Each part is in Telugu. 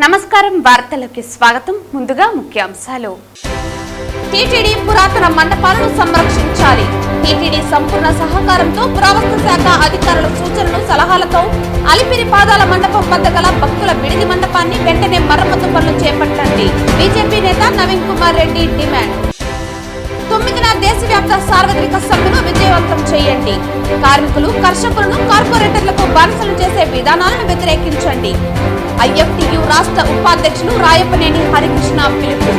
నమస్కారం, వార్తలకు స్వాగతం. ముందుగా ముఖ్యాంశాలు. టీటీడీ పురాతన మండపాలను సంరక్షించాలి. టీటీడీ సంపూర్ణ సహకారంతో పురావస్తు శాఖ అధికారుల సూచనలు సలహాలతో అలిపిరి పాదాల మండపం వద్ద గల భక్తుల విడిది మండపాన్ని వెంటనే మరమ్మతు పనులు చేపట్టండి. బీజేపీ నేత నవీన్ కుమార్ రెడ్డి డిమాండ్. 9న దేశవ్యాప్త సార్వత్రిక సమ్మెను విజయవంతం చేయండి. కార్మికులు, కర్షకులను కార్పొరేటర్లకు బానిసలు చేసే విధానాలను వ్యతిరేకించండి. ఐఎఫ్టియు రాష్ట్ర ఉపాధ్యక్షులు రాయపనేని హరికృష్ణ పిలుపు.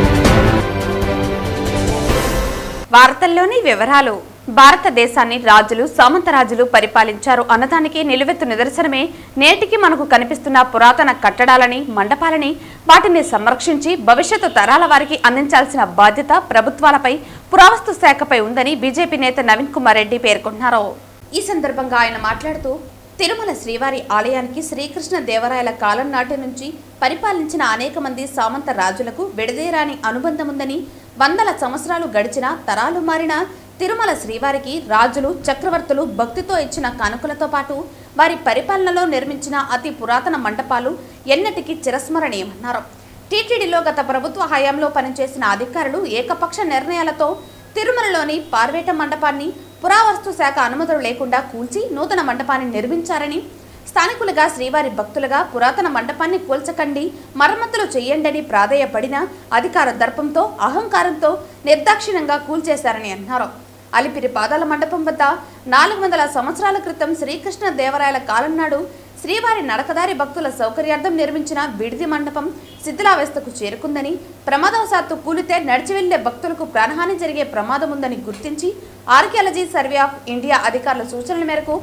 వార్తల్లోని వివరాలు. భారతదేశాన్ని రాజులు, సామంతరాజులు పరిపాలించారు అన్నదానికి నిలువెత్తు నిదర్శనమే నేటికి మనకు కనిపిస్తున్న పురాతన కట్టడాలని, మండపాలని, వాటిని సంరక్షించి భవిష్యత్తు తరాల వారికి అందించాల్సిన బాధ్యత ప్రభుత్వాలపై, పురావస్తు శాఖపై ఉందని బీజేపీ నేత నవీన్ కుమార్ రెడ్డి పేర్కొన్నారు. ఈ సందర్భంగా ఆయన మాట్లాడుతూ, తిరుమల శ్రీవారి ఆలయానికి శ్రీకృష్ణ దేవరాయల కాలం నాటి నుంచి పరిపాలించిన అనేక మంది సామంత రాజులకు విడదీరాని అనుబంధం ఉందని, వందల సంవత్సరాలు గడిచినా తరాలు మారినా తిరుమల శ్రీవారికి రాజులు, చక్రవర్తులు భక్తితో ఇచ్చిన కానుకలతో పాటు వారి పరిపాలనలో నిర్మించిన అతి పురాతన మండపాలు ఎన్నటికీ చిరస్మరణీయమన్నారు. టీటీడీలో గత ప్రభుత్వ హయాంలో పనిచేసిన అధికారులు ఏకపక్ష నిర్ణయాలతో తిరుమలలోని పార్వేట మండపాన్ని పురావస్తు శాఖ అనుమతులు లేకుండా కూల్చి నూతన మండపాన్ని నిర్మించారని, స్థానికులుగా శ్రీవారి భక్తులుగా పురాతన మండపాన్ని కూల్చకండి, మరమ్మతులు చేయండని ప్రాధేయపడిన అధికార దర్పంతో, అహంకారంతో నిర్దాక్షిణ్యంగా కూల్చేశారని అన్నారు. అలిపిరి పాదాల మండపం వద్ద 400 సంవత్సరాల క్రితం శ్రీకృష్ణ దేవరాయల కాలం నాడు శ్రీవారి నడకదారి భక్తుల సౌకర్యార్థం నిర్మించిన విడిది మండపం శిథిలావస్థకు చేరుకుందని, ప్రమాదవశాత్తు కూలితే నడిచి వెళ్లే భక్తులకు ప్రాణహాని జరిగే ప్రమాదం ఉందని గుర్తించి ఆర్కియాలజీ సర్వే ఆఫ్ ఇండియా అధికారుల సూచనల మేరకు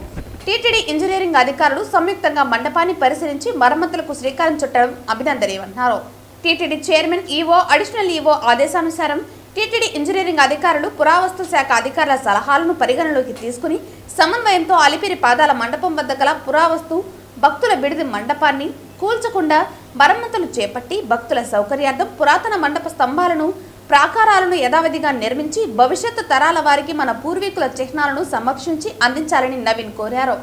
టీటీడీ ఇంజనీరింగ్ అధికారులు సంయుక్తంగా మండపాన్ని పరిశీలించి మరమ్మతులకు శ్రీకారం చుట్టడం అభినందనీయమన్నారు. TTD chairman, EO, additional EO ఆదేశానుసారం టీటీడీ ఇంజనీరింగ్ అధికారులు పురావస్తు శాఖ అధికారుల సలహాలను పరిగణలోకి తీసుకుని సమన్వయంతో అలిపిరి పాదాల మండపం వద్ద గల పురావస్తు భక్తుల విడిది మండపాన్ని కూల్చకుండా మరమ్మతులు చేపట్టి భక్తుల సౌకర్యార్థం పురాతన మండప స్తంభాలను, ప్రాకారాలను యథావిధిగా నిర్మించి భవిష్యత్తు తరాల వారికి మన పూర్వీకుల చిహ్నాలను సంరక్షించి అందించాలని నవీన్ కోరారు.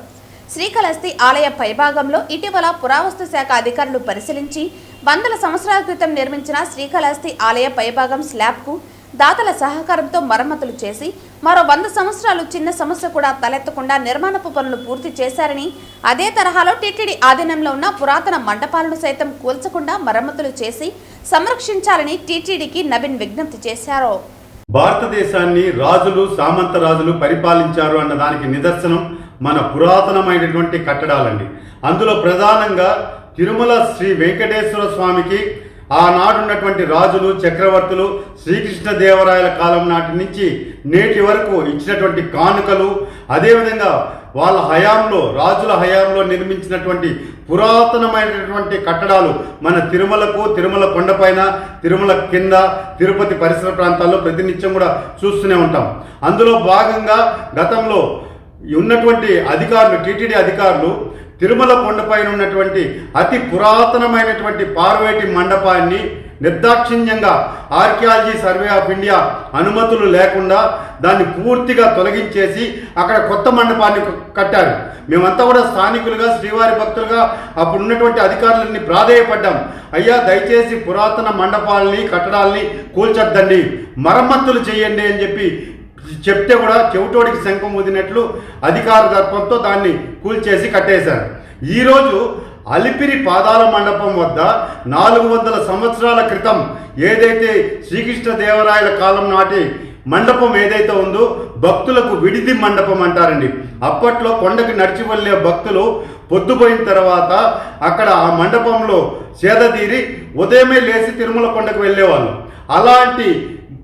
శ్రీకాళహస్తి ఆలయ పైభాగంలో ఇటీవల పురావస్తు శాఖ అధికారులు పరిశీలించి 100 సంవత్సరాల క్రితం నిర్మించిన శ్రీకాళహస్తి ఆలయ పైభాగం స్లాబ్కు దాతల సహకారంతో మరమ్మతులు చేసి మరో 100 సంవత్సరాలు చిన్న సమస్య కూడా తలెత్తకుండా నిర్మాణపు పనులు పూర్తి చేశారని, అదే తరహాలో టీటీడీ ఆధీనంలో ఉన్న పురాతన మండపాలను సైతం కూల్చకుండా మరమ్మతులు చేసి సంరక్షించాలని టీటీడీకి నవీన్ విజ్ఞప్తి చేశారు. భారతదేశాన్ని రాజులు, సామంత రాజులు పరిపాలించారు అన్న దానికి నిదర్శనం మన పురాతనమైనటువంటి కట్టడాలండి. అందులో ప్రధానంగా తిరుమల శ్రీ వెంకటేశ్వర స్వామికి ఆనాడున్నటువంటి రాజులు, చక్రవర్తులు శ్రీకృష్ణదేవరాయల కాలం నాటి నుంచి నేటి వరకు ఇచ్చినటువంటి కానుకలు, అదేవిధంగా వాళ్ళ హయాంలో, రాజుల హయాంలో నిర్మించినటువంటి పురాతనమైనటువంటి కట్టడాలు మన తిరుమలకు, తిరుమల కొండపైన, తిరుమల కింద, తిరుపతి పరిసర ప్రాంతాల్లో ప్రతినిత్యం కూడా చూస్తూనే ఉంటాం. అందులో భాగంగా గతంలో ఉన్నటువంటి అధికారులు, టీటీడీ అధికారులు తిరుమల కొండపైన ఉన్నటువంటి అతి పురాతనమైనటువంటి పార్వేటి మండపాన్ని నిర్దాక్షిణ్యంగా ఆర్కియాలజీ సర్వే ఆఫ్ ఇండియా అనుమతులు లేకుండా దాన్ని పూర్తిగా తొలగించేసి అక్కడ కొత్త మండపాన్ని కట్టారు. మేమంతా కూడా స్థానికులుగా, శ్రీవారి భక్తులుగా అప్పుడు ఉన్నటువంటి అధికారులని ప్రాధేయపడ్డాం. అయ్యా, దయచేసి పురాతన మండపాలని, కట్టడాలని కూల్చొద్దండి, మరమ్మతులు చేయండి అని చెప్తే కూడా చెవిటోడికి శంఖం ఊదినట్లు అధికార దర్పంతో దాన్ని కూల్చేసి కట్టేశారు. ఈరోజు అలిపిరి పాదాల మండపం వద్ద 400 సంవత్సరాల క్రితం ఏదైతే శ్రీకృష్ణదేవరాయల కాలం నాటి మండపం ఏదైతే ఉందో భక్తులకు విడిది మండపం అంటారండి. అప్పట్లో కొండకి నడిచి వెళ్ళే భక్తులు పొద్దుపోయిన తర్వాత అక్కడ ఆ మండపంలో సేదతీరి ఉదయమే లేచి తిరుమల కొండకు వెళ్ళేవాళ్ళు. అలాంటి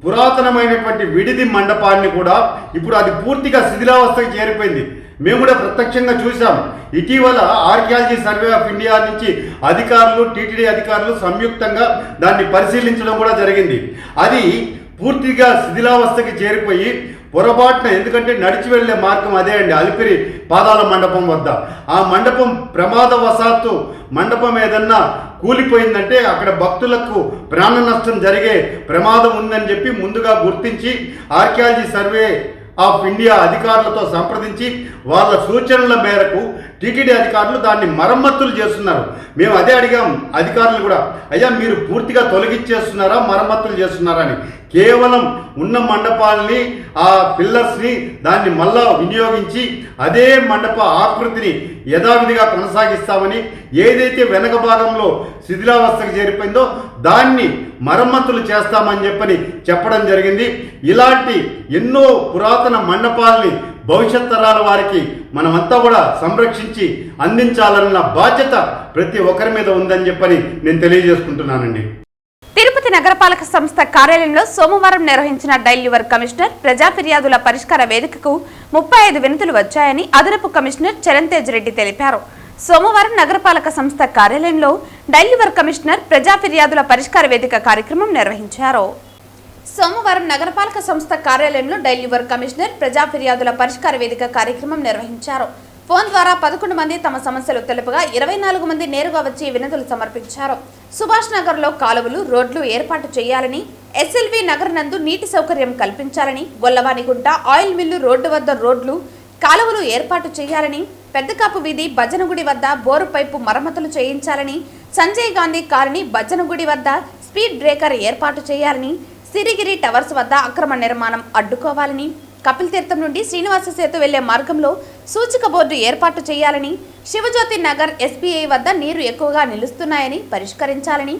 పురాతనమైనటువంటి విడిది మండపాన్ని కూడా ఇప్పుడు అది పూర్తిగా శిథిలావస్థకు చేరిపోయింది. మేము కూడా ప్రత్యక్షంగా చూసాం. ఇటీవల ఆర్కియాలజీ సర్వే ఆఫ్ ఇండియా నుంచి అధికారులు, టీటీడీ అధికారులు సంయుక్తంగా దాన్ని పరిశీలించడం కూడా జరిగింది. అది పూర్తిగా శిథిలావస్థకి చేరిపోయి పొరపాటున, ఎందుకంటే నడిచి వెళ్లే మార్గం అదే అండి, అలిపిరి పాదాల మండపం వద్ద. ఆ మండపం ప్రమాదవశాత్తు మండపం ఏదన్నా కూలిపోయిందంటే అక్కడ భక్తులకు ప్రాణ నష్టం జరిగే ప్రమాదం ఉందని చెప్పి ముందుగా గుర్తించి ఆర్కియాలజీ సర్వే ఆఫ్ ఇండియా అధికారులతో సంప్రదించి వాళ్ళ సూచనల మేరకు టీటీడీ అధికారులు దాన్ని మరమ్మతులు చేస్తున్నారు. మేము అదే అడిగాం అధికారులు కూడా, అయ్యా మీరు పూర్తిగా తొలగించేస్తున్నారా మరమ్మతులు చేస్తున్నారా అని. కేవలం ఉన్న మండపాలని ఆ పిల్లర్స్ని దాన్ని మళ్ళా వినియోగించి అదే మండప ఆకృతిని యథావిధిగా కొనసాగిస్తామని, ఏదైతే వెనక భాగంలో శిథిలావస్థకు చేరిపోయిందో దాన్ని మరమ్మతులు చేస్తామని చెప్పడం జరిగింది. ఇలాంటి ఎన్నో పురాతన మండపాలని భవిష్యత్ తరాల వారికి మనమంతా కూడా సంరక్షించి అందించాలన్న బాధ్యత ప్రతి ఒక్కరి మీద ఉందని నేను తెలియజేసుకుంటున్నానండి. తిరుపతి నగరపాలక సంస్థ కార్యాలయంలో సోమవారం నిర్వహించిన డైల్ యువర్ కమిషనర్ ప్రజా ఫిర్యాదుల పరిష్కార వేదికకు 35 వినతులు వచ్చాయని అదనపు కమిషనర్ చరణ్తేజ్ రెడ్డి తెలిపారు. సోమవారం నగరపాలక సంస్థ కార్యాలయంలో డైల్ యువర్ కమిషనర్ ప్రజా ఫిర్యాదుల పరిష్కార వేదిక కార్యక్రమం నిర్వహించారు. సోమవారం నగరపాలక సంస్థ కార్యాలయంలో డైల్ యువర్ కమిషనర్ ప్రజా ఫిర్యాదుల పరిష్కార వేదిక కార్యక్రమం నిర్వహించారు. ఫోన్ ద్వారా 11 మంది తమ సమస్యలు తెలుపగా 24 మంది నేరుగా వచ్చి వినతులు సమర్పించారు. సుభాష్ నగర్ లో కాలువలు, రోడ్లు ఏర్పాటు చేయాలని, ఎస్ఎల్వి నగర్ నందు నీటి సౌకర్యం కల్పించాలని, గొల్లవానిగుంట ఆయిల్ మిల్లు రోడ్డు వద్ద రోడ్లు, కాలువలు ఏర్పాటు చేయాలని, పెద్దకాపు వీధి భజనగుడి వద్ద బోరు పైపు మరమ్మతులు చేయించాలని, సంజయ్ గాంధీ కాలనీ భజనగుడి వద్ద స్పీడ్ బ్రేకర్ ఏర్పాటు చేయాలని, సిరిగిరి టవర్స్ వద్ద అక్రమ నిర్మాణం అడ్డుకోవాలని, కపిల్ తీర్థం నుండి శ్రీనివాస సేతు వెళ్లే మార్గంలో సూచిక బోర్డు ఏర్పాటు చేయాలని, శివజ్యోతి నగర్ ఎస్బీఐ వద్ద నీరు ఎక్కువగా నిలుస్తున్నాయని పరిష్కరించాలని,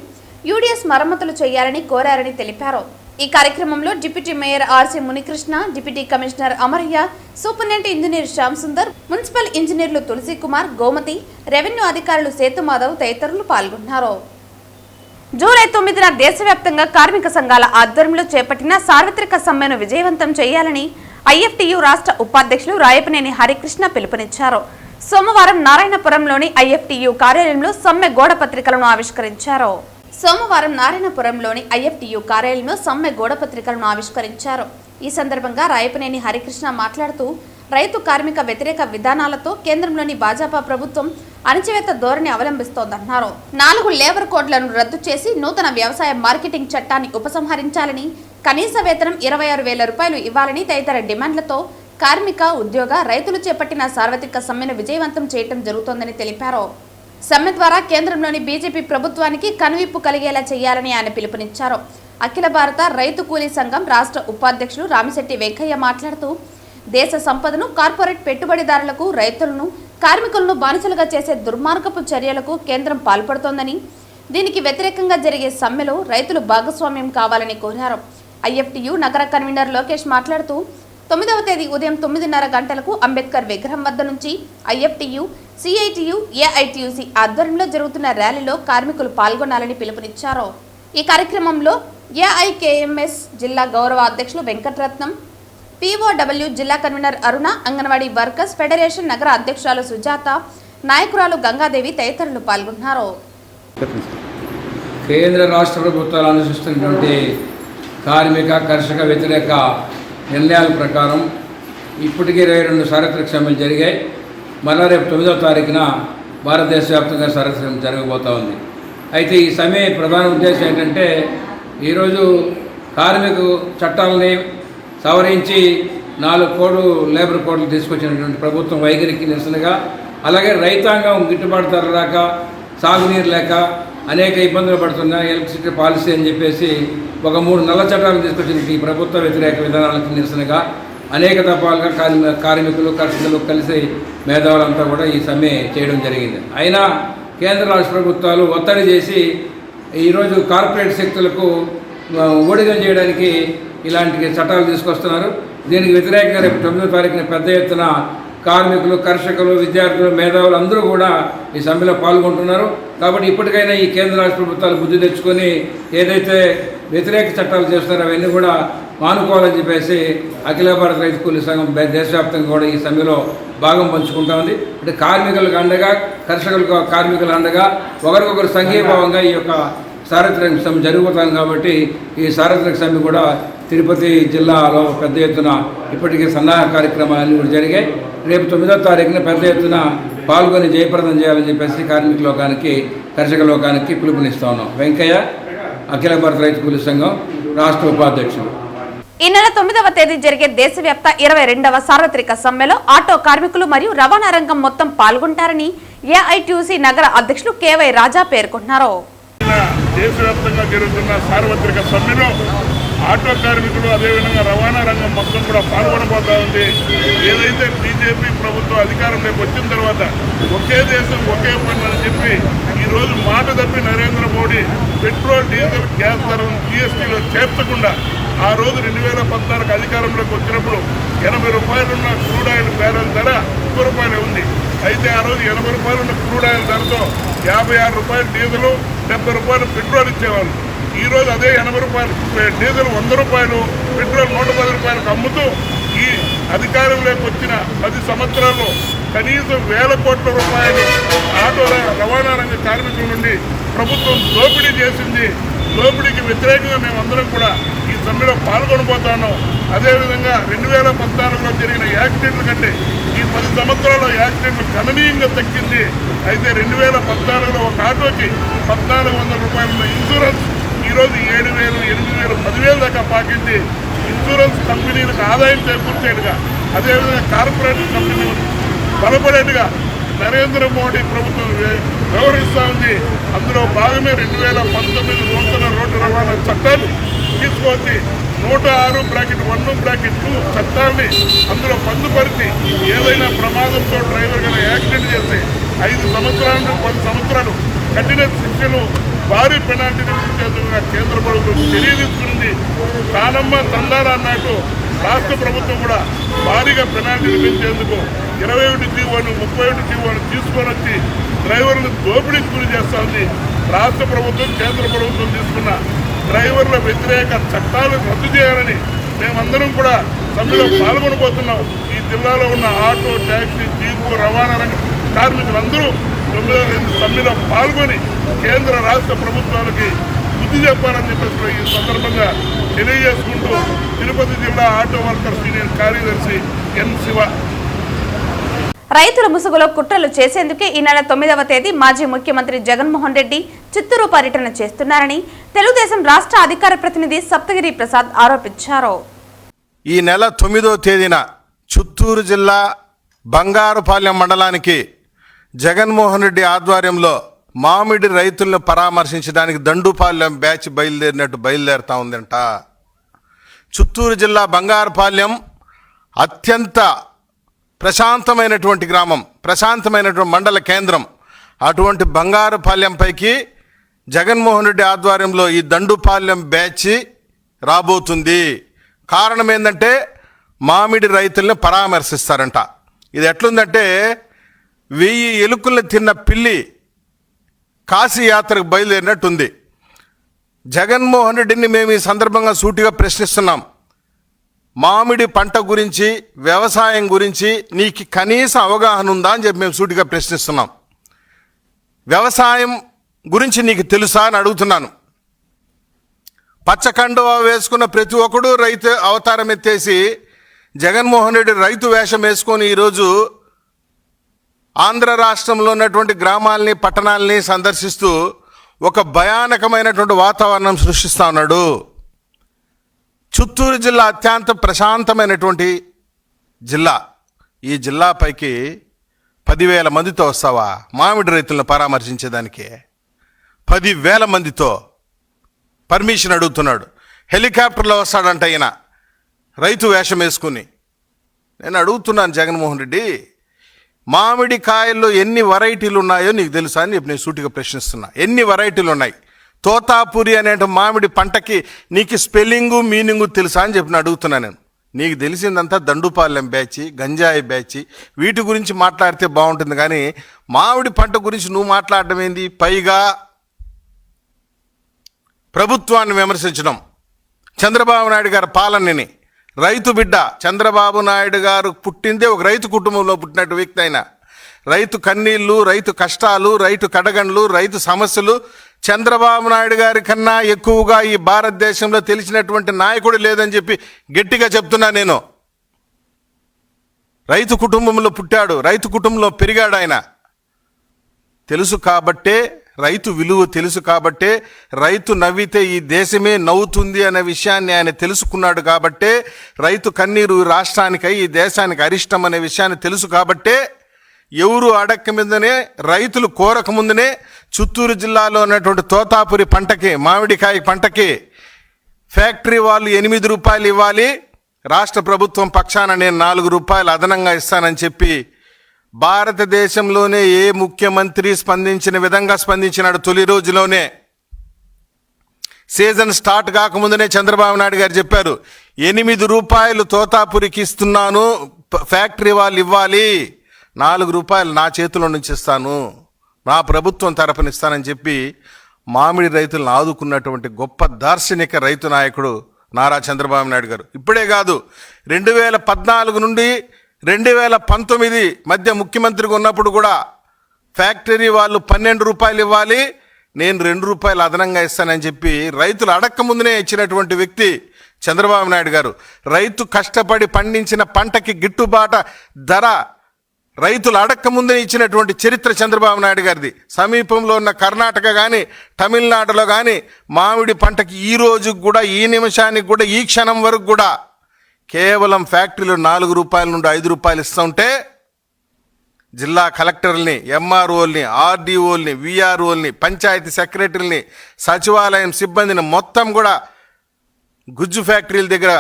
యూడీఎస్ మరమ్మతులు చేయాలని కోరారని తెలిపారు. ఈ కార్యక్రమంలో deputy mayor RC Munikrishna, deputy commissioner Amarayya, superintendent engineer Shyam Sundar, municipal ఇంజనీర్లు తులసి కుమార్, గోమతి, రెవెన్యూ అధికారులు సేతు మాధవ్ తదితరులు పాల్గొన్నారు. జూలై 9న దేశవ్యాప్తంగా కార్మిక సంఘాల ఆధ్వర్యంలో చేపట్టిన సార్వత్రిక సమ్మెను విజయవంతం చేయాలని ఐఎఫ్టీయూ రాష్ట్ర ఉపాధ్యక్షులు రాయపనేని హరికృష్ణ పిలుపునిచ్చారు. సోమవారం నారాయణపురంలోని ఐఎఫ్టీయూ కార్యాలయంలో సమ్మె గోడ పత్రికలను ఆవిష్కరించారు. ఈ సందర్భంగా రాయపనేని హరికృష్ణ మాట్లాడుతూ, రైతు కార్మిక వ్యతిరేక విధానాలతో కేంద్రంలోని భాజపా ప్రభుత్వం అణచివేత ధోరణి అవలంబిస్తోందన్నారు. 4 లేబర్ కోడ్లను రద్దు చేసి నూతన వ్యవసాయ మార్కెటింగ్ చట్టాన్ని ఉపసంహరించాలని, కనీస వేతనం 26,000 రూపాయలు ఇవ్వాలని తదితర డిమాండ్లతో కార్మిక, ఉద్యోగ, రైతులు చేపట్టిన సార్వత్రిక సమ్మెను విజయవంతం చేయడం జరుగుతోందని తెలిపారు. సమ్మె ద్వారా కేంద్రంలోని బీజేపీ ప్రభుత్వానికి కనువిప్పు కలిగేలా చేయాలని ఆయన పిలుపునిచ్చారు. అఖిల భారత రైతు కూలీ సంఘం రాష్ట్ర ఉపాధ్యక్షులు రామిశెట్టి వెంకయ్య మాట్లాడుతూ, దేశ సంపదను కార్పొరేట్ పెట్టుబడిదారులకు, రైతులను, కార్మికులను బానిసలుగా చేసే దుర్మార్గపు చర్యలకు కేంద్రం పాల్పడుతోందని, దీనికి వ్యతిరేకంగా జరిగే సమ్మెలో రైతులు భాగస్వామ్యం కావాలని కోరారు. ఐఎఫ్టీయూ నగర కన్వీనర్ లోకేష్ మాట్లాడుతూ, 9వ తేదీ ఉదయం 9:30 గంటలకు అంబేద్కర్ విగ్రహం వద్ద నుంచి ఐఎఫ్టీయూ, సిఐటియు, ఏఐటియుసి ఆధ్వర్యంలో జరుగుతున్న ర్యాలీలో కార్మికులు పాల్గొనాలని పిలుపునిచ్చారు. ఈ కార్యక్రమంలో ఏఐకేఎంఎస్ జిల్లా గౌరవ అధ్యక్షులు వెంకటరత్నం, పీఓడబ్ల్యూ జిల్లా కన్వీనర్ అరుణ, అంగన్వాడీ వర్కర్స్ ఫెడరేషన్ నగర అధ్యక్షురాలు సుజాత, నాయకురాలు గంగాదేవి తదితరులు పాల్గొన్నారు. కేంద్ర రాష్ట్ర ప్రభుత్వాలు అనుసరిస్తున్నటువంటి కార్మిక, కర్షక వ్యతిరేక నిర్ణయాల ప్రకారం ఇప్పటికే 22 సార్వత్రిక సమ్మెలు జరిగాయి. మళ్ళా రేపు 9వ తారీఖున భారతదేశ వ్యాప్తంగా సార్వత్రిక సమ్మె జరగబోతూ ఉంది. అయితే ఈ సమ్మె ప్రధాన ఉద్దేశం ఏంటంటే, ఈరోజు కార్మిక చట్టాలని సవరించి 4 లేబర్ కోడ్లు తీసుకొచ్చినటువంటి ప్రభుత్వం వైఖరికి నిరసనగా, అలాగే రైతాంగం గిట్టుబాటు ధర రాక, సాగునీరు లేక అనేక ఇబ్బందులు పడుతున్న ఎలక్ట్రిసిటీ పాలసీ అని చెప్పేసి ఒక 3 నల్ల చట్టాలు తీసుకొచ్చిన ఈ ప్రభుత్వ వ్యతిరేక విధానాలకు నిరసనగా అనేక దఫాలుగా కార్మికులు, కర్షకులు కలిసి మేధావులంతా కూడా ఈ సమ్మె చేయడం జరిగింది. అయినా కేంద్ర రాష్ట్ర ప్రభుత్వాలు ఒత్తిడి చేసి ఈరోజు కార్పొరేట్ శక్తులకు ఊడిగం చేయడానికి ఇలాంటి చట్టాలు తీసుకొస్తున్నారు. దీనికి వ్యతిరేకంగా రేపు 9వ తారీఖున పెద్ద ఎత్తున కార్మికులు, కర్షకులు, విద్యార్థులు, మేధావులు అందరూ కూడా ఈ సమ్మెలో పాల్గొంటున్నారు. కాబట్టి ఇప్పటికైనా ఈ కేంద్ర రాష్ట్ర ప్రభుత్వాలు బుద్ధి తెచ్చుకొని ఏదైతే వ్యతిరేక చట్టాలు చేస్తున్నారో అవన్నీ కూడా మానుకోవాలని చెప్పేసి అఖిల భారత రైతు కూలీ సంఘం దేశవ్యాప్తంగా కూడా ఈ సమ్మెలో భాగం పంచుకుంటా ఉంది. అంటే కార్మికులకు అండగా, కర్షకులకు కార్మికుల అండగా ఒకరికొకరు సంఘీభావంగా ఈ యొక్క సార్వత్రిక సమ్మె జరుగుతుంది. కాబట్టి ఈ సార్వత్రిక సమ్మె కూడా తిరుపతి జిల్లాలో పెద్ద ఎత్తున ఇప్పటికే సన్నాహ కార్యక్రమాలన్నీ కూడా జరిగాయి. రేపు 9వ తారీఖున పెద్ద ఎత్తున పాల్గొని జయప్రదం చేయాలని చెప్పేసి కార్మిక లోకానికి, కర్షక లోకానికి పిలుపునిస్తా ఉన్నాం. వెంకయ్య, అఖిల భారత రైతు కూలీ సంఘం రాష్ట్ర ఉపాధ్యక్షులు. ఈ నెల 9వ తేదీ జరిగే దేశవ్యాప్త 22వ సార్వత్రిక సమ్మెలో ఆటో కార్మికులు మరియు రవాణా రంగం మొత్తం పాల్గొంటారని ఏఐటీయూసీ నగర అధ్యక్షులు కేవై రాజా పేర్కొన్నారు. దేశవ్యాప్తంగా జరుగుతున్న సార్వత్రిక సమ్మెలో ఆటో కార్మికులు అదేవిధంగా రవాణా రంగం మొత్తం కూడా పాల్గొనబోతా ఉంది. ఏదైతే బీజేపీ ప్రభుత్వం అధికారంలోకి వచ్చిన తర్వాత ఒకే దేశం ఒకే పన్ను అని చెప్పి ఈరోజు మాట తప్పి Narendra Modi petrol diesel gas ధరను జీఎస్టీలో చేర్చకుండా ఆ రోజు 2014 అధికారంలోకి వచ్చినప్పుడు 80 రూపాయలు ఉన్న క్రూడ్ ఆయిల్ బ్యారెల్ ధర 30 రూపాయలే ఉంది. అయితే ఆ రోజు 80 రూపాయలు ఉన్న క్రూడ్ ఆయిల్ ధరతో 56 రూపాయలు డీజిల్ 70 రూపాయలు పెట్రోల్ ఇచ్చేవాళ్ళు. ఈ రోజు అదే 80 రూపాయలు డీజిల్ 100 రూపాయలు పెట్రోల్ 110 రూపాయలకు అమ్ముతూ ఈ అధికారంలోకి వచ్చిన 10 సంవత్సరాల్లో కనీసం 1000 కోట్ల రూపాయలు ఆటో రవాణా రంగ కార్మికుల నుండి ప్రభుత్వం దోపిడీ చేసింది. దోపిడీకి వ్యతిరేకంగా మేమందరం కూడా ఈ సమ్మెలో పాల్గొనబోతున్నాం. అదేవిధంగా 2014లో జరిగిన యాక్సిడెంట్ల కంటే ఈ 10 సంవత్సరాల్లో యాక్సిడెంట్లు గణనీయంగా తగ్గింది. అయితే 2014లో ఒక ఆటోకి 1400 రూపాయల ఇన్సూరెన్స్ ఈరోజు 7,000, 8,000, 10,000 దాకా పాకింది. ఇన్సూరెన్స్ కంపెనీలకు ఆదాయం చేకూర్చేట్టుగా అదేవిధంగా కార్పొరేట్ కంపెనీలు బలపడేట్టుగా నరేంద్ర మోడీ ప్రభుత్వం వ్యవహరిస్తూ ఉంది. అందులో భాగమే 2019 నూతన రోడ్డు రవాణా చట్టాన్ని తీసుకొచ్చి 106(1)(2) చట్టాన్ని అందులో పొందుపరిచి ఏదైనా ప్రమాదంతో డ్రైవర్ గారు యాక్సిడెంట్ చేస్తే 5 సంవత్సరాల నుండి 10 సంవత్సరాలు కఠిన శిక్షలు భారీ పెనాల్టీని విధించేందుకు కేంద్ర ప్రభుత్వం చర్య తీసుకుంది. తానమ్మ తందారా అన్నట్టు రాష్ట్ర ప్రభుత్వం కూడా భారీగా పెనాల్టీని పెంచేందుకు 21 జీవోను 31 జీవోను తీసుకొని వచ్చి డ్రైవర్లను దోపిడీకి గురి చేస్తూ ఉంది. రాష్ట్ర ప్రభుత్వం కేంద్ర ప్రభుత్వం తీసుకున్న డ్రైవర్ల వ్యతిరేక చట్టాలు రద్దు చేయాలని మేమందరం కూడా సమ్మెలో పాల్గొనబోతున్నాం. ఈ జిల్లాలో ఉన్న ఆటో, ట్యాక్సీ, జీపు రవాణా రంగ కార్మికులందరూ 9వ సమ్మెలో పాల్గొని కేంద్ర రాష్ట్ర ప్రభుత్వాలకి బుద్ధి చెప్పాలని చెప్పేసి ఈ సందర్భంగా తెలియజేసుకుంటూ తిరుపతి జిల్లా ఆటో వర్కర్స్ యూనియన్ కార్యదర్శి ఎన్ శివ. రైతుల ముసుగులో కుట్రలు చేసేందుకే ఈ నెల 9వ తేదీ మాజీ ముఖ్యమంత్రి జగన్మోహన్ రెడ్డి చిత్తూరు పర్యటన చేస్తున్నారని తెలుగుదేశం రాష్ట్ర అధికార ప్రతినిధి సప్తగిరి ప్రసాద్ ఆరోపించారు. ఈ నెల 9వ తేదీన చిత్తూరు జిల్లా బంగారుపాలెం మండలానికి జగన్మోహన్ రెడ్డి ఆధ్వర్యంలో మామిడి రైతులను పరామర్శించడానికి దండుపాలెం బ్యాచ్ బయలుదేరుతా ఉందంట. చిత్తూరు జిల్లా బంగారుపాలెం అత్యంత ప్రశాంతమైనటువంటి గ్రామం, ప్రశాంతమైనటువంటి మండల కేంద్రం. అటువంటి బంగారుపాలెంపైకి జగన్మోహన్ రెడ్డి ఆధ్వర్యంలో ఈ దండుపాలెం బ్యాచ్ రాబోతుంది. కారణం ఏంటంటే మామిడి రైతుల్ని పరామర్శిస్తారంట. ఇది ఎట్లుందంటే 1000 ఎలుకల్ని తిన్న పిల్లి కాశీ యాత్రకు బయలుదేరినట్టుంది. జగన్మోహన్ రెడ్డిని మేము ఈ సందర్భంగా సూటిగా ప్రశ్నిస్తున్నాం. మామిడి పంట గురించి, వ్యవసాయం గురించి నీకు కనీస అవగాహన ఉందా అని చెప్పి మేము సూటిగా ప్రశ్నిస్తున్నాం. వ్యవసాయం గురించి నీకు తెలుసా అని అడుగుతున్నాను. పచ్చకండువా వేసుకున్న ప్రతి ఒక్కడు రైతు అవతారం ఎత్తేసి జగన్మోహన్ రెడ్డి రైతు వేషం వేసుకొని ఈరోజు ఆంధ్ర రాష్ట్రంలో ఉన్నటువంటి గ్రామాలని, పట్టణాలని సందర్శిస్తూ ఒక భయానకమైనటువంటి వాతావరణం సృష్టిస్తూ ఉన్నాడు. చిత్తూరు జిల్లా అత్యంత ప్రశాంతమైనటువంటి జిల్లా. ఈ జిల్లాపైకి 10,000 మందితో వస్తావా మామిడి రైతులను పరామర్శించేదానికి? 10,000 మందితో పర్మిషన్ అడుగుతున్నాడు. హెలికాప్టర్లో వస్తాడంట ఈయన రైతు వేషం వేసుకుని. నేను అడుగుతున్నాను జగన్మోహన్ రెడ్డి, మామిడి కాయల్లో ఎన్ని వెరైటీలు ఉన్నాయో నీకు తెలుసా అని చెప్పి నేను సూటిగా ప్రశ్నిస్తున్నా. ఎన్ని వెరైటీలు ఉన్నాయి? తోతాపూరి అనే మామిడి పంటకి నీకు స్పెల్లింగు మీనింగు తెలుసా అని చెప్పి అడుగుతున్నా నేను. నీకు తెలిసిందంతా దండుపాలెం బ్యాచ్, గంజాయి బ్యాచ్, వీటి గురించి మాట్లాడితే బాగుంటుంది. కానీ మామిడి పంట గురించి నువ్వు మాట్లాడడం ఏంది? పైగా ప్రభుత్వాన్ని విమర్శించడం, చంద్రబాబు నాయుడు గారి పాలనని. రైతు బిడ్డ చంద్రబాబు నాయుడు గారు పుట్టిందే ఒక రైతు కుటుంబంలో పుట్టినట్టు వ్యక్తి. అయినా రైతు కన్నీళ్ళు, రైతు కష్టాలు, రైతు కడగండ్లు, రైతు సమస్యలు చంద్రబాబు నాయుడు గారి కన్నా ఎక్కువగా ఈ భారతదేశంలో తెలిసినటువంటి నాయకుడు లేదని చెప్పి గట్టిగా చెప్తున్నా నేను. రైతు కుటుంబంలో పుట్టాడు, రైతు కుటుంబంలో పెరిగాడు ఆయన. తెలుసు కాబట్టే రైతు విలువ తెలుసు కాబట్టే, రైతు నవ్వితే ఈ దేశమే నవ్వుతుంది అనే విషయాన్ని ఆయన తెలుసుకున్నాడు కాబట్టే, రైతు కన్నీరు రాష్ట్రానికి ఈ దేశానికి అరిష్టం అనే విషయాన్ని తెలుసు కాబట్టే, ఎవరు అడక్క మీదనే రైతులు కోరక ముందునే చిత్తూరు జిల్లాలో ఉన్నటువంటి తోతాపురి పంటకి, మామిడికాయ పంటకి ఫ్యాక్టరీ వాళ్ళు 8 రూపాయలు ఇవ్వాలి, రాష్ట్ర ప్రభుత్వం పక్షాన నేను 4 రూపాయలు అదనంగా ఇస్తానని చెప్పి భారతదేశంలోనే ఏ ముఖ్యమంత్రి స్పందించిన విధంగా స్పందించినాడు. తొలి రోజులోనే సీజన్ స్టార్ట్ కాకముందునే చంద్రబాబు నాయుడు గారు చెప్పారు, 8 రూపాయలు తోతాపురికి ఇస్తున్నాను, ఫ్యాక్టరీ వాళ్ళు ఇవ్వాలి, 4 రూపాయలు నా చేతిలో నుంచి ఇస్తాను, నా ప్రభుత్వం తరపున ఇస్తానని చెప్పి మామిడి రైతులను ఆదుకున్నటువంటి గొప్ప దార్శనిక రైతు నాయకుడు నారా చంద్రబాబు నాయుడు గారు. ఇప్పుడే కాదు, 2014 నుండి 2019 మధ్య ముఖ్యమంత్రిగా ఉన్నప్పుడు కూడా ఫ్యాక్టరీ వాళ్ళు 12 రూపాయలు ఇవ్వాలి, నేను 2 రూపాయలు అదనంగా ఇస్తానని చెప్పి రైతులు అడక్క ముందునే ఇచ్చినటువంటి వ్యక్తి చంద్రబాబు నాయుడు గారు. రైతు కష్టపడి పండించిన పంటకి గిట్టుబాటు ధర రైతులు అడక్క ముందే ఇచ్చినటువంటి చరిత్ర చంద్రబాబు నాయుడు గారిది. సమీపంలో ఉన్న కర్ణాటక కానీ తమిళనాడులో కానీ మామిడి పంటకి ఈ రోజు కూడా, ఈ నిమిషానికి కూడా, ఈ క్షణం వరకు కూడా కేవలం ఫ్యాక్టరీలో 4 రూపాయల నుండి 5 రూపాయలు ఇస్తుంటే జిల్లా కలెక్టర్లని, ఎంఆర్ఓల్ని, ఆర్డీఓల్ని, విఆర్ఓల్ని, పంచాయతీ సెక్రటరీని, సచివాలయం సిబ్బందిని మొత్తం కూడా గుజ్జు ఫ్యాక్టరీల దగ్గర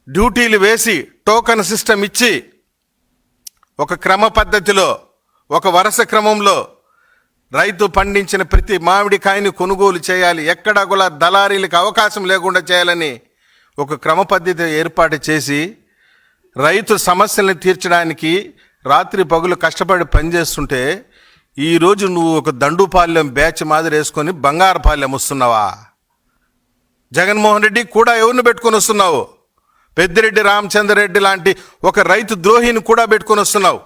డ్యూటీలు వేసి టోకన్ సిస్టమ్ ఇచ్చి ఒక క్రమ పద్ధతిలో, ఒక వరుస క్రమంలో రైతు పండించిన ప్రతి మామిడికాయని కొనుగోలు చేయాలి, ఎక్కడా కూడా దళారీలకు అవకాశం లేకుండా చేయాలని ఒక క్రమ పద్ధతి ఏర్పాటు చేసి రైతు సమస్యలను తీర్చడానికి రాత్రి పగులు కష్టపడి పనిచేస్తుంటే ఈరోజు నువ్వు ఒక దండుపాలెం బ్యాచ్ మాదిరి వేసుకొని బంగారుపాలెం వస్తున్నావా? జగన్మోహన్ రెడ్డి కూడా ఎవరిని పెట్టుకొని వస్తున్నావు? పెద్దిరెడ్డి రామచంద్రరెడ్డి లాంటి ఒక రైతు ద్రోహిని కూడా పెట్టుకొని వస్తున్నావు.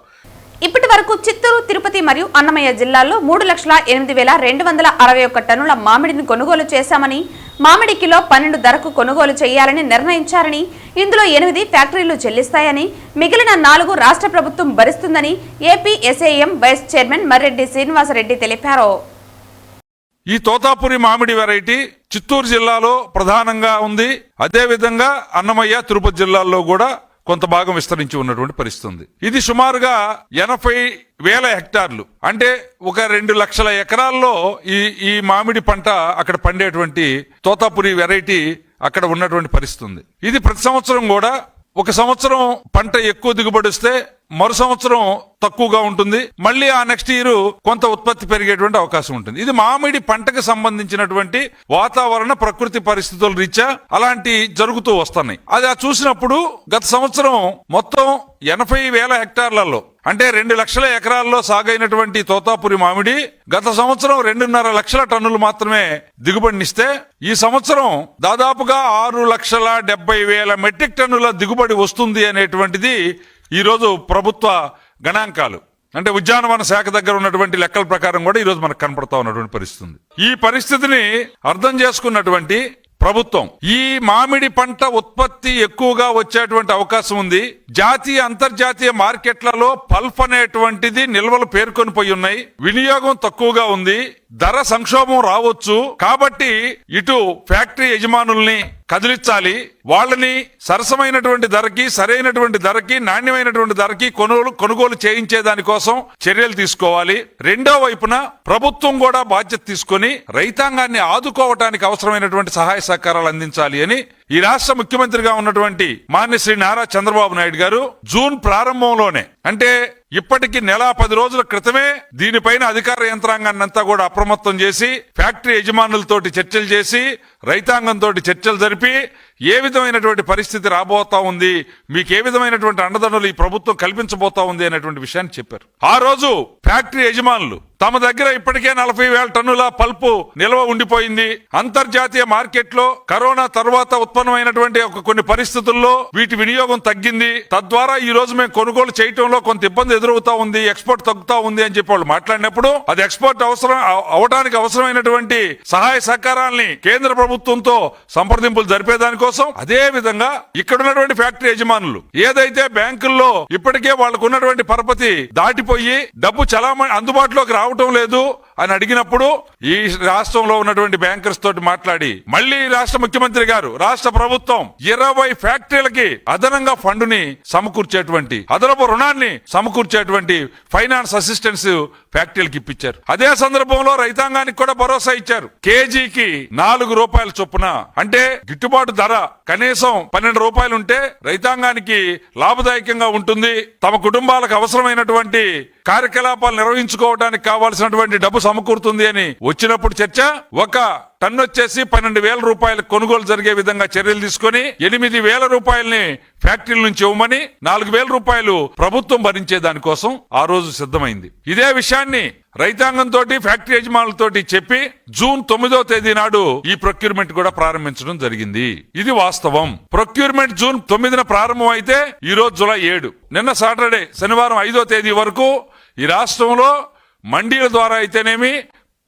ఇప్పటి వరకు చిత్తూరు, తిరుపతి మరియు అన్నమయ్య జిల్లాల్లో 3,08,261 టన్నుల మామిడిని కొనుగోలు చేశామని, మామిడి కిలో 12 ధరకు కొనుగోలు చేయాలని నిర్ణయించారని, ఇందులో 8 ఫ్యాక్టరీలు చెల్లిస్తాయని, మిగిలిన 4 రాష్ట్ర ప్రభుత్వం భరిస్తుందని AP SAM vice chairman Marreddy Srinivasareddy తెలిపారు. ఈ తోతాపురి మామిడి వెరైటీ చిత్తూరు జిల్లాలో ప్రధానంగా ఉంది. అదేవిధంగా అన్నమయ్య, తిరుపతి జిల్లాల్లో కూడా కొంత భాగం విస్తరించి ఉన్నటువంటి పరిస్థితి ఉంది. ఇది సుమారుగా 80,000 హెక్టార్లు, అంటే ఒక 2 లక్షల ఎకరాల్లో ఈ మామిడి పంట అక్కడ పండేటువంటి తోతాపురి వెరైటీ అక్కడ ఉన్నటువంటి పరిస్థితి ఉంది. ఇది ప్రతి సంవత్సరం కూడా, ఒక సంవత్సరం పంట ఎక్కువ దిగుబడి వస్తే మరో సంవత్సరం తక్కువగా ఉంటుంది, మళ్ళీ ఆ నెక్స్ట్ ఇయర్ కొంత ఉత్పత్తి పెరిగేటువంటి అవకాశం ఉంటుంది. ఇది మామిడి పంటకు సంబంధించినటువంటి వాతావరణ ప్రకృతి పరిస్థితుల రీత్యా అలాంటి జరుగుతూ వస్తున్నాయి. అది చూసినప్పుడు గత సంవత్సరం మొత్తం 80,000 హెక్టార్లలో, అంటే 2 లక్షల ఎకరాల్లో సాగైనటువంటి తోతాపురి మామిడి గత సంవత్సరం 2.5 లక్షల టన్నులు మాత్రమే దిగుబడినిస్తే, ఈ సంవత్సరం దాదాపుగా 6,70,000 మెట్రిక్ టన్నుల దిగుబడి వస్తుంది అనేటువంటిది ఈరోజు ప్రభుత్వ గణాంకాలు, అంటే ఉద్యానవన శాఖ దగ్గర ఉన్నటువంటి లెక్కల ప్రకారం కూడా ఈరోజు మనకు కనపడతా ఉన్నటువంటి పరిస్థితి. ఈ పరిస్థితిని అర్థం చేసుకున్నటువంటి ప్రభుత్వం ఈ మామిడి పంట ఉత్పత్తి ఎక్కువగా వచ్చేటువంటి అవకాశం ఉంది. జాతీయ అంతర్జాతీయ మార్కెట్లలో పల్ప్ అనేటువంటిది నిల్వలు పేర్కొని పోయి ఉన్నాయి, వినియోగం తక్కువగా ఉంది, ధర సంక్షోభం రావచ్చు. కాబట్టి ఇటు ఫ్యాక్టరీ యజమానుల్ని కదిలించాలి, వాళ్ళని సరసమైనటువంటి ధరకి, సరైనటువంటి ధరకి, నాణ్యమైనటువంటి ధరకి కొనుగోలు చేయించే దానికోసం చర్యలు తీసుకోవాలి. రెండో వైపున ప్రభుత్వం కూడా బాధ్యత తీసుకొని రైతాంగాన్ని ఆదుకోవటానికి అవసరమైనటువంటి సహాయ సహకారాలు అందించాలి అని ఈ రాష్ట్ర ముఖ్యమంత్రిగా ఉన్నటువంటి మాన్య శ్రీ నారా చంద్రబాబు నాయుడు గారు జూన్ ప్రారంభంలోనే, అంటే ఇప్పటికి 10 రోజుల క్రితమే దీనిపైన అధికార యంత్రాంగాన్ని అంతా కూడా అప్రమత్తం చేసి ఫ్యాక్టరీ యజమానులతోటి చర్చలు చేసి రైతాంగంతో చర్చలు జరిపి ఏ విధమైనటువంటి పరిస్థితి రాబోతా ఉంది, మీకు ఏ విధమైనటువంటి అండదండలు ఈ ప్రభుత్వం కల్పించబోతా ఉంది అనేటువంటి విషయాన్ని చెప్పారు. ఆ రోజు ఫ్యాక్టరీ యజమానులు తమ దగ్గర ఇప్పటికే 40,000 టన్నుల పల్పు నిల్వ ఉండిపోయింది, అంతర్జాతీయ మార్కెట్ లో కరోనా తర్వాత ఉత్పన్నమైనటువంటి కొన్ని పరిస్థితుల్లో వీటి వినియోగం తగ్గింది, తద్వారా ఈ రోజు మేము కొనుగోలు చేయటంలో కొంత ఇబ్బంది ఎదురవుతా ఉంది, ఎక్స్పోర్ట్ తగ్గుతా ఉంది అని చెప్పి వాళ్ళు మాట్లాడినప్పుడు, అది ఎక్స్పోర్ట్ అవడానికి అవసరమైనటువంటి సహాయ సహకారాల్ని కేంద్ర ప్రభుత్వంతో సంప్రదింపులు జరిపేదానికోసం కోసం అదే విధంగా ఇక్కడ ఉన్నటువంటి ఫ్యాక్టరీ యజమానులు ఏదైతే బ్యాంకుల్లో ఇప్పటికే వాళ్ళకు ఉన్నటువంటి పరపతి దాటిపోయి డబ్బు చలామణి అందుబాటులోకి రావటం లేదు అని అడిగినప్పుడు ఈ రాష్ట్రంలో ఉన్నటువంటి బ్యాంకర్స్ తోటి మాట్లాడి మళ్ళీ రాష్ట్ర ముఖ్యమంత్రి గారు రాష్ట్ర ప్రభుత్వం 20 ఫ్యాక్టరీలకి అదనంగా ఫండుని సమకూర్చేటువంటి అదనపు రుణాన్ని సమకూర్చేటువంటి ఫైనాన్స్ అసిస్టెన్స్ ఫ్యాక్టరీలకు ఇప్పించారు. అదే సందర్భంలో రైతాంగానికి కూడా భరోసా ఇచ్చారు. కేజీకి 4 రూపాయల చొప్పున అంటే గిట్టుబాటు ధర కనీసం 12 రూపాయలు ఉంటే రైతాంగానికి లాభదాయకంగా ఉంటుంది. తమ కుటుంబాలకు అవసరమైనటువంటి కార్యకలాపాలు నిర్వహించుకోవడానికి కావాల్సినటువంటి డబ్బు సమకూరుతుంది అని వచ్చినప్పుడు చర్చ ఒక టన్ను వచ్చేసి 12,000 రూపాయలు కొనుగోలు జరిగే విధంగా చర్యలు తీసుకుని 8,000 రూపాయలని ఫ్యాక్టరీల నుంచి ఇవ్వమని 4,000 రూపాయలు ప్రభుత్వం భరించే దానికోసం ఆ రోజు సిద్ధమైంది. ఇదే విషయాన్ని రైతాంగంతో ఫ్యాక్టరీ యజమానులతోటి చెప్పి జూన్ 9వ తేదీ నాడు ఈ ప్రొక్యూర్మెంట్ కూడా ప్రారంభించడం జరిగింది. ఇది వాస్తవం. ప్రొక్యూర్మెంట్ జూన్ 9న ప్రారంభం అయితే ఈ రోజు జూలై 7 నిన్న సాటర్డే శనివారం 5వ తేదీ వరకు ఈ రాష్ట్రంలో మండీల ద్వారా అయితేనేమి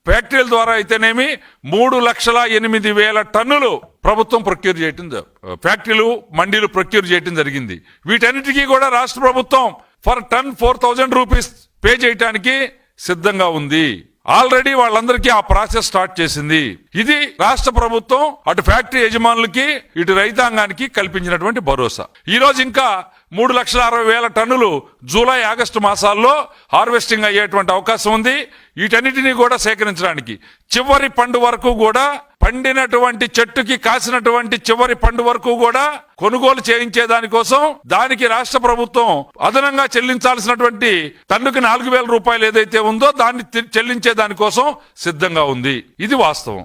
ఫ్యాక్టరీల ద్వారా అయితేనేమి 3,08,000 టన్నులు ప్రభుత్వం ప్రొక్యూర్ చేయటం ఫ్యాక్టరీలు మండీలు ప్రొక్యూర్ చేయటం జరిగింది. వీటన్నిటికీ కూడా రాష్ట్ర ప్రభుత్వం ఫర్ టన్ 4,000 రూపీస్ పే చేయటానికి సిద్ధంగా ఉంది. ఆల్రెడీ వాళ్ళందరికీ ఆ ప్రాసెస్ స్టార్ట్ చేసింది. ఇది రాష్ట్ర ప్రభుత్వం అటు ఫ్యాక్టరీ యజమానులకి ఇటు రైతాంగానికి కల్పించినటువంటి భరోసా. ఈ రోజు ఇంకా 3,60,000 టన్నులు జూలై ఆగస్టు మాసాల్లో హార్వెస్టింగ్ అయ్యేటువంటి అవకాశం ఉంది. వీటన్నిటినీ కూడా సేకరించడానికి చివరి పండు వరకు కూడా పండినటువంటి చెట్టుకి కాసినటువంటి చివరి పండు వరకు కూడా కొనుగోలు చేయించే దానికోసం దానికి రాష్ట్ర ప్రభుత్వం అదనంగా చెల్లించాల్సినటువంటి టన్నుకి 4,000 రూపాయలు ఏదైతే ఉందో దాన్ని చెల్లించే దానికోసం సిద్ధంగా ఉంది. ఇది వాస్తవం.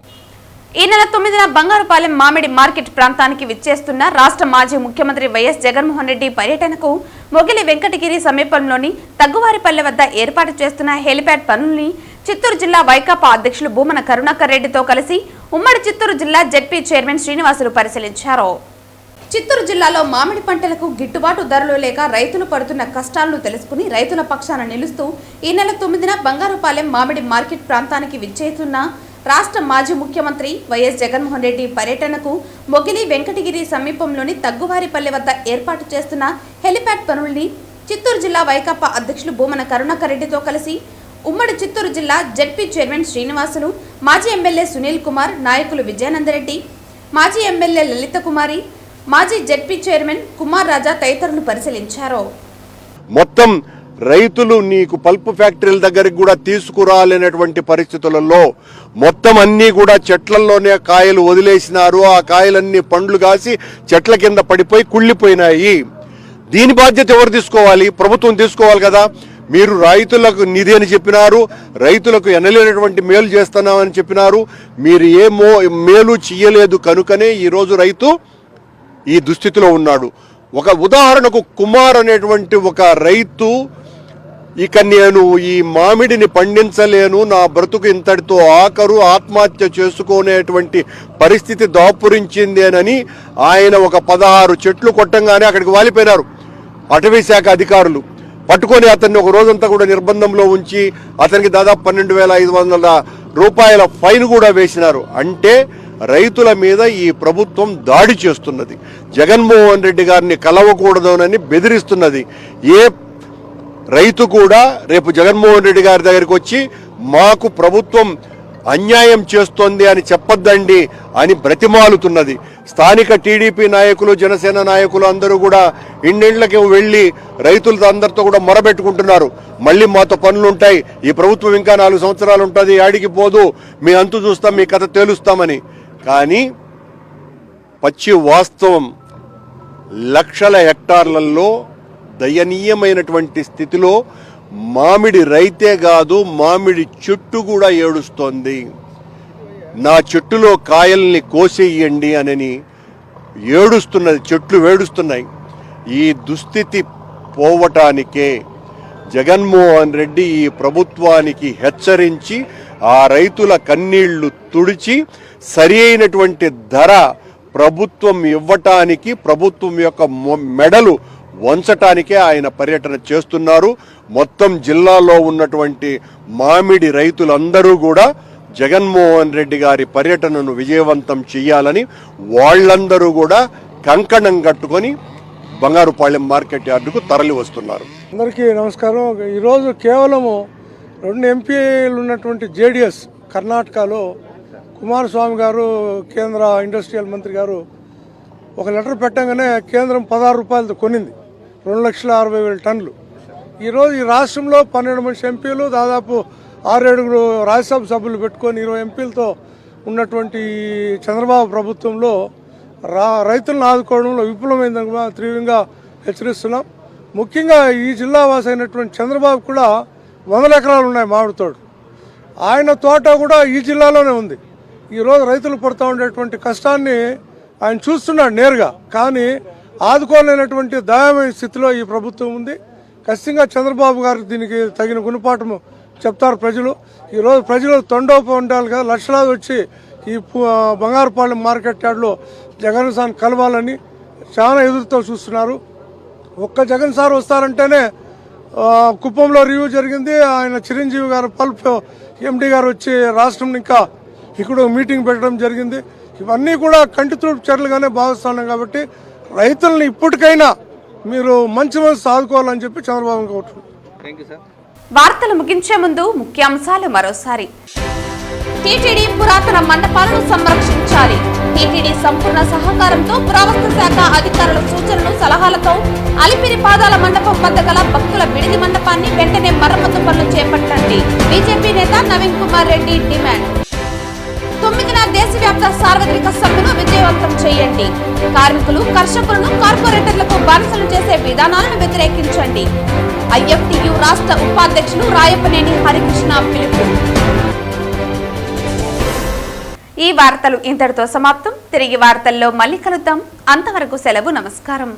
ఈ నెల 9న బంగారుపాలెం మామిడి మార్కెట్ ప్రాంతానికి విచ్చేస్తున్న రాష్ట్ర మాజీ ముఖ్యమంత్రి వైఎస్ జగన్మోహన్ రెడ్డి పర్యటనకు మొగిలి వెంకటగిరి సమీపంలోని తగ్గువారిపల్లె వద్ద ఏర్పాటు చేస్తున్న హెలిప్యాడ్ పనుల్ని చిత్తూరు జిల్లా వైకాపా అధ్యక్షులు భూమన కరుణాకర్ రెడ్డితో కలిసి ఉమ్మడి చిత్తూరు జిల్లా జెడ్పీ చైర్మన్ శ్రీనివాసులు పరిశీలించారు. చిత్తూరు జిల్లాలో మామిడి పంటలకు గిట్టుబాటు ధరలు లేక రైతులు పడుతున్న కష్టాలను తెలుసుకుని రైతుల పక్షాన నిలుస్తూ ఈ నెల 9న బంగారుపాలెం మామిడి మార్కెట్ ప్రాంతానికి విచ్చేస్తున్న రాష్ట్ర మాజీ ముఖ్యమంత్రి వైఎస్ జగన్మోహన్ రెడ్డి పర్యటనకు మొగిలి వెంకటగిరి సమీపంలోని తగ్గువారిపల్లె వద్ద ఏర్పాటు చేస్తున్న హెలిప్యాడ్ పనుల్ని చిత్తూరు జిల్లా వైకాపా అధ్యక్షులు భూమన కరుణాకర్ రెడ్డితో కలిసి ఉమ్మడి చిత్తూరు జిల్లా జెడ్పీ చైర్మన్ శ్రీనివాసులు, మాజీ ఎమ్మెల్యే సునీల్ కుమార్, నాయకులు విజయానందరెడ్డి, మాజీ ఎమ్మెల్యే లలిత కుమారి, మాజీ జెడ్పీ చైర్మన్ కుమార్ రాజా తదితరులు పరిశీలించారు. మొత్తం రైతులు నీకు పల్ప్ ఫ్యాక్టరీల దగ్గరికి కూడా తీసుకురాలేనటువంటి పరిస్థితులలో మొత్తం అన్నీ కూడా చెట్లల్లోనే కాయలు వదిలేసినారు. ఆ కాయలన్నీ పండ్లు కాసి చెట్ల కింద పడిపోయి కుళ్ళిపోయినాయి. దీని బాధ్యత ఎవరు తీసుకోవాలి? ప్రభుత్వం తీసుకోవాలి కదా. మీరు రైతులకు నిధి అని చెప్పినారు, రైతులకు ఎనలేనటువంటి మేలు చేస్తున్నామని చెప్పినారు. మీరు ఏ మేలు చెయ్యలేదు కనుకనే ఈరోజు రైతు ఈ దుస్థితిలో ఉన్నాడు. ఒక ఉదాహరణకు కుమార్ అనేటువంటి ఒక రైతు ఇక నేను ఈ మామిడిని పండించలేను, నా బ్రతుకు ఇంతటితో ఆఖరు, ఆత్మహత్య చేసుకునేటువంటి పరిస్థితి దాపురించిందేనని ఆయన ఒక 16 చెట్లు కొట్టంగానే అక్కడికి వాలిపోయినారు. అటవీ శాఖ అధికారులు పట్టుకొని అతన్ని ఒక రోజంతా కూడా నిర్బంధంలో ఉంచి అతనికి దాదాపు 12,500 రూపాయల ఫైన్ కూడా వేసినారు. అంటే రైతుల మీద ఈ ప్రభుత్వం దాడి చేస్తున్నది. జగన్మోహన్ రెడ్డి గారిని కలవకూడదోనని బెదిరిస్తున్నది. ఏ రైతు కూడా రేపు జగన్మోహన్ రెడ్డి గారి దగ్గరికి వచ్చి మాకు ప్రభుత్వం అన్యాయం చేస్తోంది అని చెప్పొద్దండి అని బ్రతిమాలుతున్నది. స్థానిక టీడీపీ నాయకులు, జనసేన నాయకులు అందరూ కూడా ఇండిళ్ళకి వెళ్ళి రైతులతో అందరితో కూడా మొరబెట్టుకుంటున్నారు. మళ్ళీ మాతో పనులుంటాయి, ఈ ప్రభుత్వం ఇంకా 4 సంవత్సరాలు ఉంటుంది, ఆడికి పోదు, మీ అంతు చూస్తాం, మీ కథ తేలుస్తామని. కానీ పచ్చి వాస్తవం లక్షల హెక్టార్లలో దయనీయమైనటువంటి స్థితిలో మామిడి రైతే కాదు, మామిడి చెట్టు కూడా ఏడుస్తోంది. నా చెట్టులో కాయల్ని కోసేయండి అని ఏడుస్తున్నది, చెట్లు వేడుస్తున్నాయి. ఈ దుస్థితి పోవటానికే జగన్మోహన్ రెడ్డి ఈ ప్రభుత్వానికి హెచ్చరించి ఆ రైతుల కన్నీళ్లు తుడిచి సరి అయినటువంటి ధర ప్రభుత్వం ఇవ్వటానికి, ప్రభుత్వం యొక్క మెడలు వంచటానికే ఆయన పర్యటన చేస్తున్నారు. మొత్తం జిల్లాలో ఉన్నటువంటి మామిడి రైతులందరూ కూడా జగన్మోహన్ రెడ్డి గారి పర్యటనను విజయవంతం చేయాలని వాళ్ళందరూ కూడా కంకణం కట్టుకొని బంగారుపాళ్యం మార్కెట్ యార్డుకు తరలి వస్తున్నారు. అందరికీ నమస్కారం. ఈరోజు కేవలము 2 ఎంపీలు ఉన్నటువంటి జేడీఎస్ కర్ణాటకలో కుమారస్వామి గారు, కేంద్ర ఇండస్ట్రియల్ మంత్రి గారు ఒక లెటర్ పెట్టగానే కేంద్రం 16 రూపాయలతో కొనింది 2,60,000 టన్నులు. ఈరోజు ఈ రాష్ట్రంలో 12 మంది ఎంపీలు, దాదాపు 6-7 రాజ్యసభ సభ్యులు పెట్టుకొని 20 ఎంపీలతో ఉన్నటువంటి చంద్రబాబు ప్రభుత్వంలో రైతులను ఆదుకోవడంలో విఫలమైందని కూడా తీవ్రంగా హెచ్చరిస్తున్నాం. ముఖ్యంగా ఈ జిల్లా వాసి అయినటువంటి చంద్రబాబు కూడా 100 ఎకరాలు ఉన్నాయి మామిడి తోట. ఆయన తోట కూడా ఈ జిల్లాలోనే ఉంది. ఈరోజు రైతులు పడుతూ ఉండేటువంటి కష్టాన్ని ఆయన చూస్తున్నాడు నేరుగా. కానీ ఆదుకోలేనటువంటి దయమైన స్థితిలో ఈ ప్రభుత్వం ఉంది. ఖచ్చితంగా చంద్రబాబు గారు దీనికి తగిన గుణపాఠం చెప్తారు ప్రజలు. ఈరోజు ప్రజలు తొండోపండాలుగా లక్షలాది వచ్చి ఈ బంగారుపాలెం మార్కెట్ యార్డ్లో జగన్ సార్ కలవాలని చాలా ఎదురుతో చూస్తున్నారు. ఒక్క జగన్ సార్ వస్తారంటేనే కుప్పంలో రివ్యూ జరిగింది. ఆయన చిరంజీవి గారు పల్ప్ ఎండి గారు వచ్చి రాష్ట్రం ఇంకా ఇక్కడ మీటింగ్ పెట్టడం జరిగింది. ఇవన్నీ కూడా కంటితుడుపు చర్యలుగానే భావిస్తున్నాం. కాబట్టి రైతులను ఇప్పటికైనా మీరు మంచి సాదుకోవాలని చెప్పి చంద్రబాబు కోరుతున్నాం. వార్తలు ముగించే ముందు ముఖ్యాంశాలు మరోసారి. టీటీడీ పురాతన మండపాలను సంరక్షించాలి. టీటీడీ సంపూర్ణ సహకారంతో పురావస్తు శాఖ అధికారుల సూచనలు సలహాలతో అలిపిరి పాదాల మండపం వద్ద గల భక్తుల విడిది మండపాన్ని వెంటనే మరమ్మతు పనులు చేపట్టండి. బీజేపీ నేత నవీన్ కుమార్ రెడ్డి డిమాండ్. 9వ దేశవ్యాప్త సార్వత్రిక సమ్మెను విజయవంతం చేయండి. కార్మికులు, కర్షకులను కార్పొరేటర్లకు బానిసలు చేసే విధానాలను వ్యతిరేకించండి. ఐఎఫ్టియు రాష్ట్ర ఉపాధ్యక్షులు రాయపనేని హరికృష్ణ పిలుపు. ఈ వార్తలు ఇంతటితో సమాప్తం. తిరిగి వార్తల్లో మళ్ళీ కలుద్దాం. అంతవరకు సెలవు. నమస్కారం.